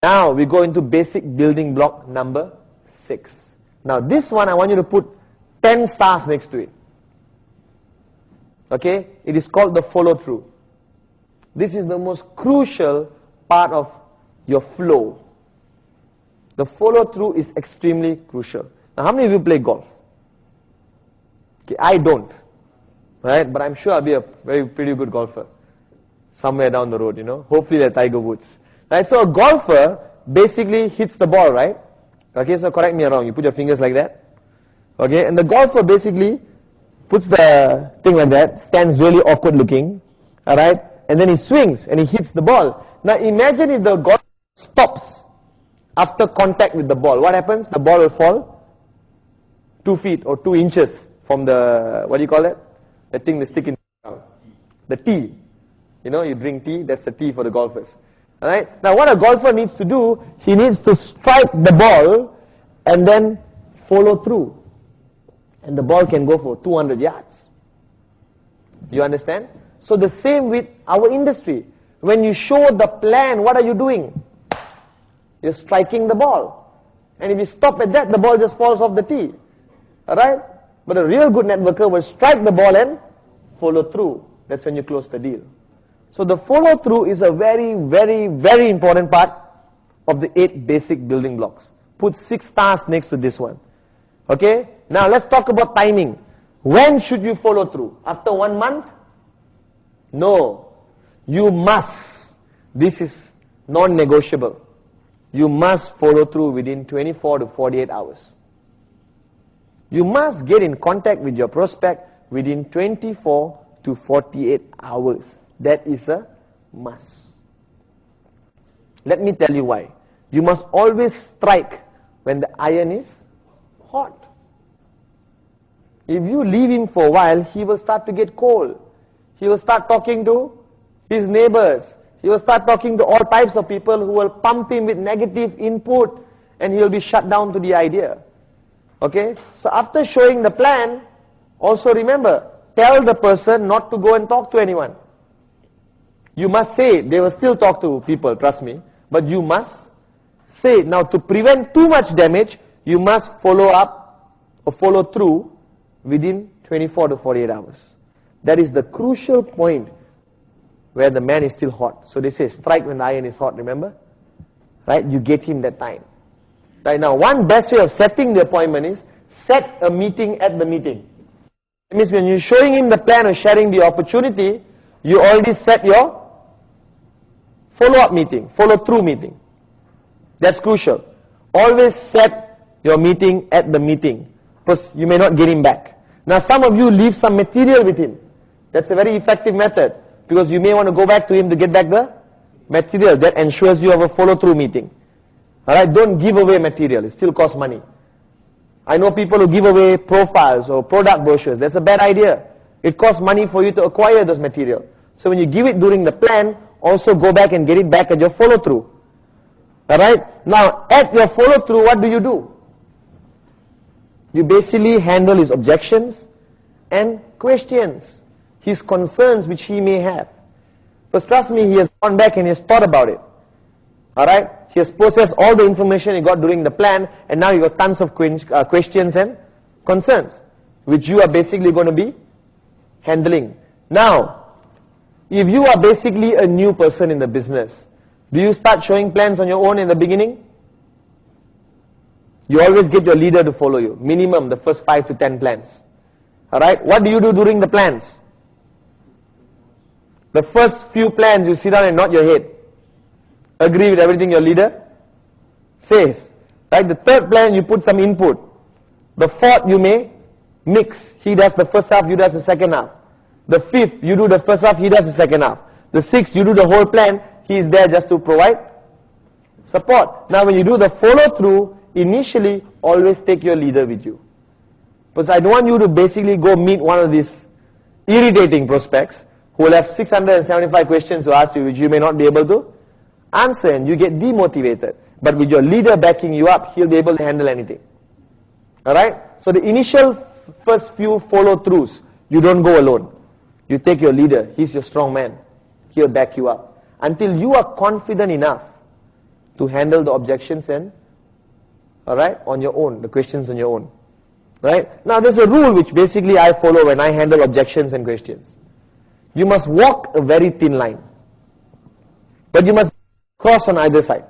Now we go into basic building block number 6. Now this one I want you to put 10 stars next to it. Okay? It is called the follow through. This is the most crucial part of your flow. The follow through is extremely crucial. Now how many of you play golf? Okay, I don't. Right? But I'm sure I'll be a pretty good golfer. Somewhere down the road, Hopefully like Tiger Woods. Right? So a golfer basically hits the ball, right? Okay, so correct me wrong. You put your fingers like that. Okay, and the golfer basically puts the thing like that, stands really awkward looking. Alright? And then he swings and he hits the ball. Now imagine if the golfer stops after contact with the ball. What happens? The ball will fall 2 feet or 2 inches from the, what do you call it? The thing they stick in the ground. The tee. You drink tea, that's the tea for the golfers. Alright? Now what a golfer needs to do, he needs to strike the ball and then follow through. And the ball can go for 200 yards. You understand? So the same with our industry. When you show the plan, what are you doing? You're striking the ball. And if you stop at that, the ball just falls off the tee. Alright? But a real good networker will strike the ball and follow through. That's when you close the deal. So the follow through is a very, very, very important part of the 8 basic building blocks. Put 6 stars next to this one. Okay? Now let's talk about timing. When should you follow through? After 1 month? No. You must. This is non-negotiable. You must follow through within 24 to 48 hours. You must get in contact with your prospect within 24 to 48 hours. That is a must. Let me tell you why. You must always strike when the iron is hot. If you leave him for a while, he will start to get cold. He will start talking to his neighbors. He will start talking to all types of people who will pump him with negative input, and he will be shut down to the idea. Okay? So after showing the plan, also remember, tell the person not to go and talk to anyone. You must say, they will still talk to people, trust me, but you must say. Now to prevent too much damage, you must follow up or follow through within 24 to 48 hours. That is the crucial point where the man is still hot. So they say, strike when the iron is hot, remember? Right? You get him that time. Right now, one best way of setting the appointment is, set a meeting at the meeting. That means when you're showing him the plan or sharing the opportunity, you already set your follow-up meeting, follow-through meeting. That's crucial. Always set your meeting at the meeting, because you may not get him back. Now some of you leave some material with him. That's a very effective method, because you may want to go back to him to get back the material. That ensures you have a follow-through meeting. Alright, don't give away material, it still costs money. I know people who give away profiles or product brochures. That's a bad idea. It costs money for you to acquire those material. So when you give it during the plan, also go back and get it back at your follow-through. Alright? Now, at your follow-through, what do? You basically handle his objections and questions, his concerns which he may have. Because trust me, he has gone back and he has thought about it. Alright? He has processed all the information he got during the plan, and now you got tons of questions and concerns, which you are basically going to be handling. Now, if you are basically a new person in the business, do you start showing plans on your own in the beginning? You always get your leader to follow you. Minimum the first 5 to 10 plans. Alright? What do you do during the plans? The first few plans you sit down and nod your head. Agree with everything your leader says. Right? The third plan you put some input. The fourth you may mix. He does the first half, you does the second half. The fifth, you do the first half, he does the second half. The sixth, you do the whole plan, he is there just to provide support. Now when you do the follow through, initially always take your leader with you. Because I don't want you to basically go meet one of these irritating prospects who will have 675 questions to ask you which you may not be able to answer, and you get demotivated. But with your leader backing you up, he'll be able to handle anything. Alright? So the initial first few follow throughs, you don't go alone. You take your leader, he's your strong man. He'll back you up. Until you are confident enough to handle the objections and, alright, on your own, the questions on your own. Right? Now there's a rule which basically I follow when I handle objections and questions. You must walk a very thin line. But you must cross on either side.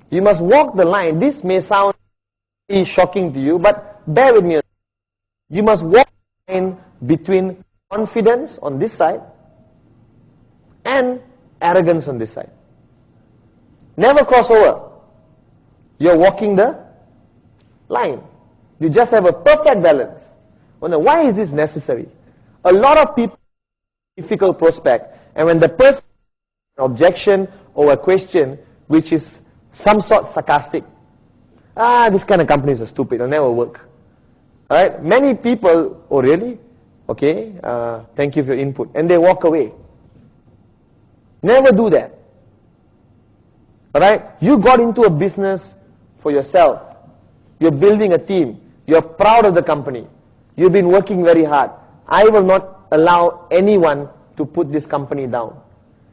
You must walk the line. This may sound shocking to you, but bear with me. You must walk the line between confidence on this side and arrogance on this side. Never cross over. You're walking the line. You just have a perfect balance. Now, why is this necessary? A lot of people have a difficult prospect, and when the person has an objection or a question which is some sort sarcastic, this kind of companies are stupid, it'll never work. Alright? Many people, oh really? Okay, thank you for your input. And they walk away. Never do that. Alright? You got into a business for yourself. You're building a team. You're proud of the company. You've been working very hard. I will not allow anyone to put this company down.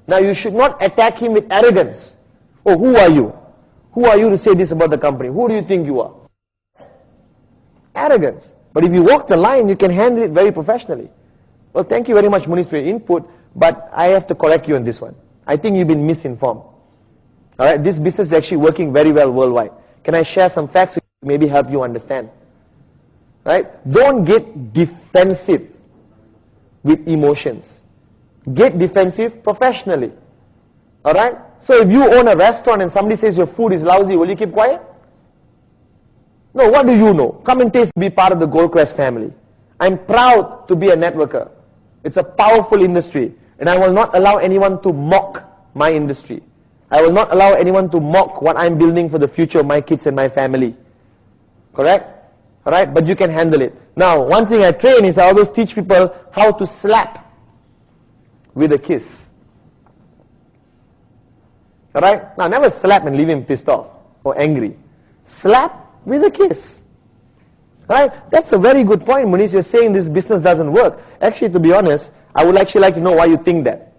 Now you should not attack him with arrogance. Oh, who are you? Who are you to say this about the company? Who do you think you are? Arrogance. But if you walk the line, you can handle it very professionally. Well, thank you very much, Muniz, for your input, but I have to correct you on this one. I think you've been misinformed. Alright, this business is actually working very well worldwide. Can I share some facts with you, maybe help you understand? Right? Don't get defensive with emotions. Get defensive professionally. Alright? So if you own a restaurant and somebody says your food is lousy, will you keep quiet? No, what do you know? Come and taste, be part of the Gold Quest family. I'm proud to be a networker. It's a powerful industry, and I will not allow anyone to mock my industry. I will not allow anyone to mock what I'm building for the future of my kids and my family. Correct? Alright, but you can handle it. Now, one thing I train is I always teach people how to slap with a kiss. Alright? Now, never slap and leave him pissed off or angry. Slap with a kiss. Alright? That's a very good point, Muniz. You're saying this business doesn't work. Actually, to be honest, I would actually like to know why you think that.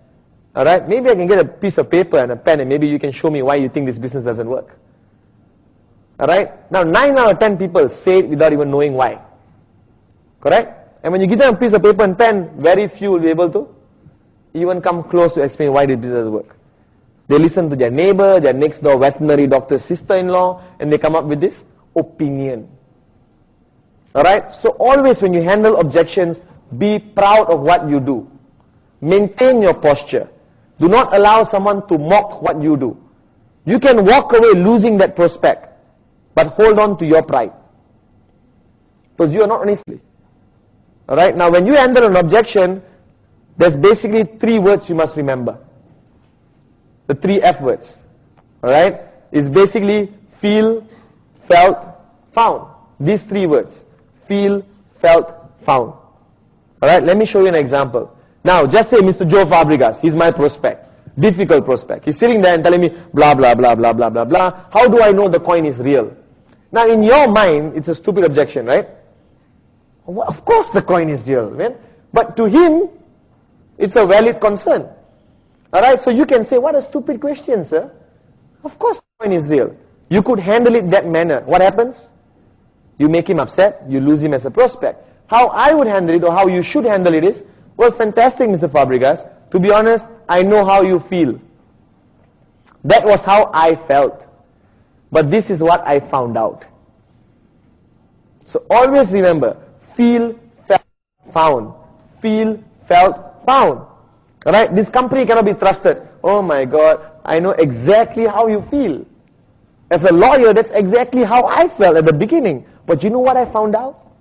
Alright? Maybe I can get a piece of paper and a pen and maybe you can show me why you think this business doesn't work. Alright? Now, 9 out of 10 people say it without even knowing why. Correct? And when you give them a piece of paper and pen, very few will be able to even come close to explain why this business doesn't work. They listen to their neighbor, their next door veterinary doctor's sister-in-law, and they come up with this opinion. Alright? So always when you handle objections, be proud of what you do. Maintain your posture. Do not allow someone to mock what you do. You can walk away losing that prospect, but hold on to your pride. Because you are not honestly. Alright? Now when you handle an objection, there's basically 3 words you must remember. The 3 F words. Alright? Is basically feel, felt, found. These 3 words. Feel, felt, found. Alright? Let me show you an example. Now, just say Mr. Joe Fabregas. He's my prospect. Difficult prospect. He's sitting there and telling me, blah, blah, blah, blah, blah, blah, blah. How do I know the coin is real? Now, in your mind, it's a stupid objection, right? Well, of course the coin is real, man. But to him, it's a valid concern. Alright, so you can say, what a stupid question, sir. Of course the coin is real. You could handle it that manner. What happens? You make him upset, you lose him as a prospect. How I would handle it, or how you should handle it is, well, fantastic, Mr. Fabregas. To be honest, I know how you feel. That was how I felt. But this is what I found out. So always remember, feel, felt, found. Feel, felt, found. Alright, this company cannot be trusted. Oh my God, I know exactly how you feel. As a lawyer, that's exactly how I felt at the beginning. But you know what I found out?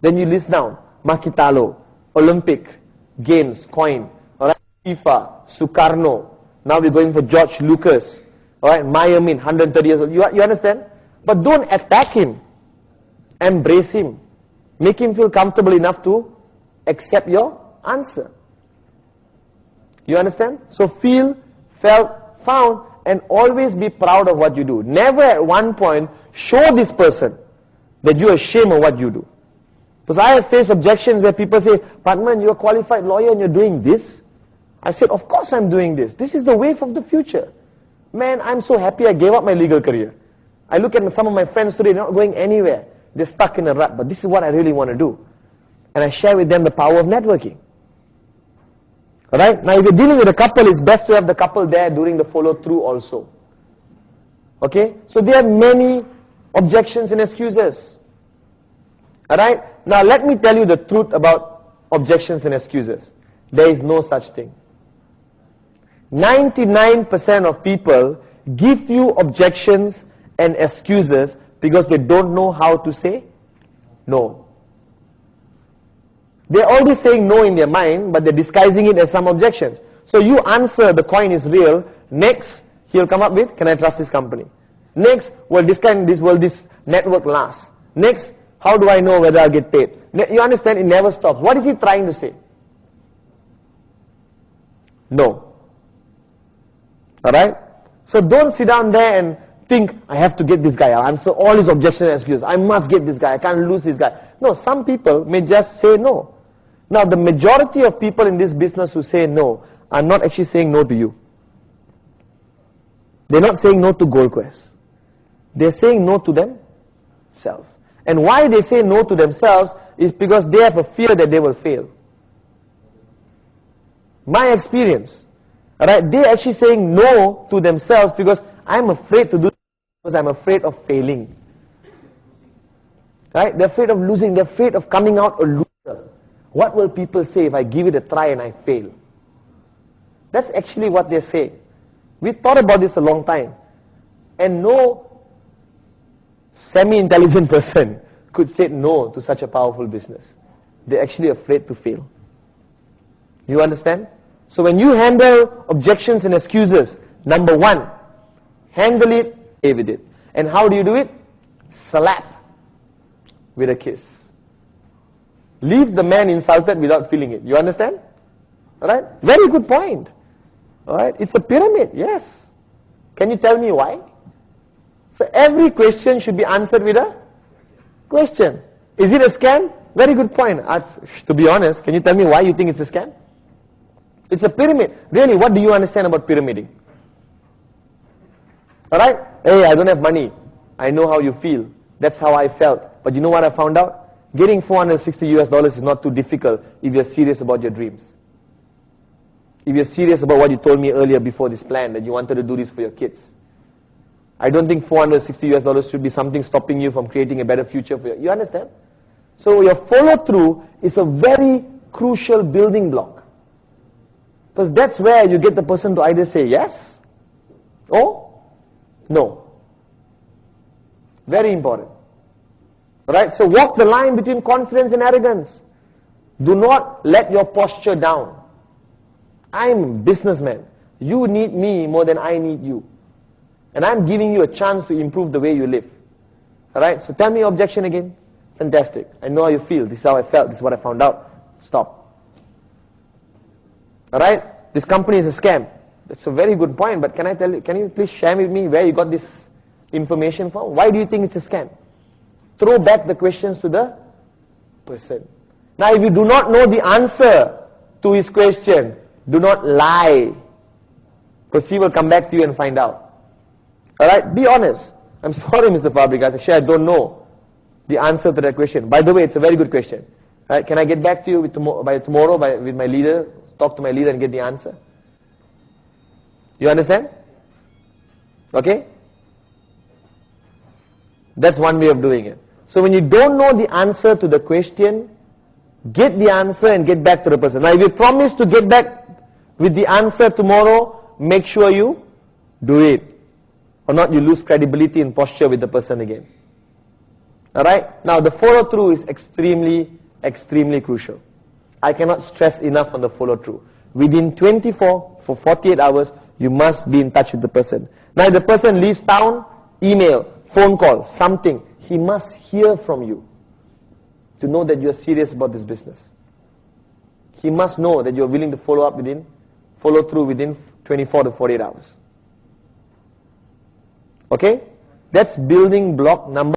Then you list down, Makitalo, Olympic, Games, coin, alright, FIFA, Sukarno. Now we're going for George Lucas, alright, Miami, 130 years old. You understand? But don't attack him. Embrace him. Make him feel comfortable enough to accept your answer. You understand? So feel, felt, found, and always be proud of what you do. Never at one point show this person that you're ashamed of what you do. Because I have faced objections where people say, Padman, you're a qualified lawyer and you're doing this. I said, of course I'm doing this. This is the wave of the future. Man, I'm so happy I gave up my legal career. I look at some of my friends today, they're not going anywhere. They're stuck in a rut, but this is what I really want to do. And I share with them the power of networking. Alright? Now if you're dealing with a couple, it's best to have the couple there during the follow-through also. Okay? So there are many objections and excuses. Alright? Now let me tell you the truth about objections and excuses. There is no such thing. 99% of people give you objections and excuses because they don't know how to say no. They're already saying no in their mind, but they're disguising it as some objections. So you answer, the coin is real. Next, he'll come up with, can I trust this company? Next, will this network last? Next, how do I know whether I'll get paid? You understand, it never stops. What is he trying to say? No. Alright? So don't sit down there and think, I have to get this guy. I'll answer all his objections and excuses. I must get this guy. I can't lose this guy. No, some people may just say no. Now, the majority of people in this business who say no are not actually saying no to you. They're not saying no to Gold Quest. They're saying no to themselves. And why they say no to themselves is because they have a fear that they will fail. My experience. Alright, they're actually saying no to themselves because I'm afraid to do it because I'm afraid of failing. Right? They're afraid of losing. They're afraid of coming out a loser. What will people say if I give it a try and I fail? That's actually what they're saying. We thought about this a long time. And no semi-intelligent person could say no to such a powerful business. They're actually afraid to fail. You understand? So when you handle objections and excuses, number one, handle it, stay with it. And how do you do it? Slap with a kiss. Leave the man insulted without feeling it. You understand? Alright? Very good point. Alright? It's a pyramid, yes. Can you tell me why? So every question should be answered with a question. Is it a scam? Very good point. To be honest, can you tell me why you think it's a scam? It's a pyramid. Really, what do you understand about pyramiding? Alright? Hey, I don't have money. I know how you feel. That's how I felt. But you know what I found out? Getting $460 is not too difficult if you're serious about your dreams. If you're serious about what you told me earlier before this plan, that you wanted to do this for your kids. I don't think $460 should be something stopping you from creating a better future for you. You understand? So your follow-through is a very crucial building block. Because that's where you get the person to either say yes or no. Very important. Right? So walk the line between confidence and arrogance. Do not let your posture down. I'm a businessman. You need me more than I need you. And I'm giving you a chance to improve the way you live. Alright? So tell me your objection again. Fantastic. I know how you feel. This is how I felt. This is what I found out. Stop. Alright? This company is a scam. That's a very good point, but can you please share with me where you got this information from? Why do you think it's a scam? Throw back the questions to the person. Now, if you do not know the answer to his question, do not lie. Because he will come back to you and find out. Alright? Be honest. I'm sorry, Mr. Fabregas. Actually, I don't know the answer to that question. By the way, it's a very good question. Right? Can I get back to you by tomorrow with my leader? Talk to my leader and get the answer. You understand? Okay? That's one way of doing it. So when you don't know the answer to the question, get the answer and get back to the person. Now if you promise to get back with the answer tomorrow, make sure you do it. Or not, you lose credibility and posture with the person again. Alright? Now the follow-through is extremely, extremely crucial. I cannot stress enough on the follow-through. Within 48 hours, you must be in touch with the person. Now if the person leaves town, email, phone call, something. He must hear from you to know that you're serious about this business. He must know that you're willing to follow through within 24 to 48 hours. Okay? That's building block number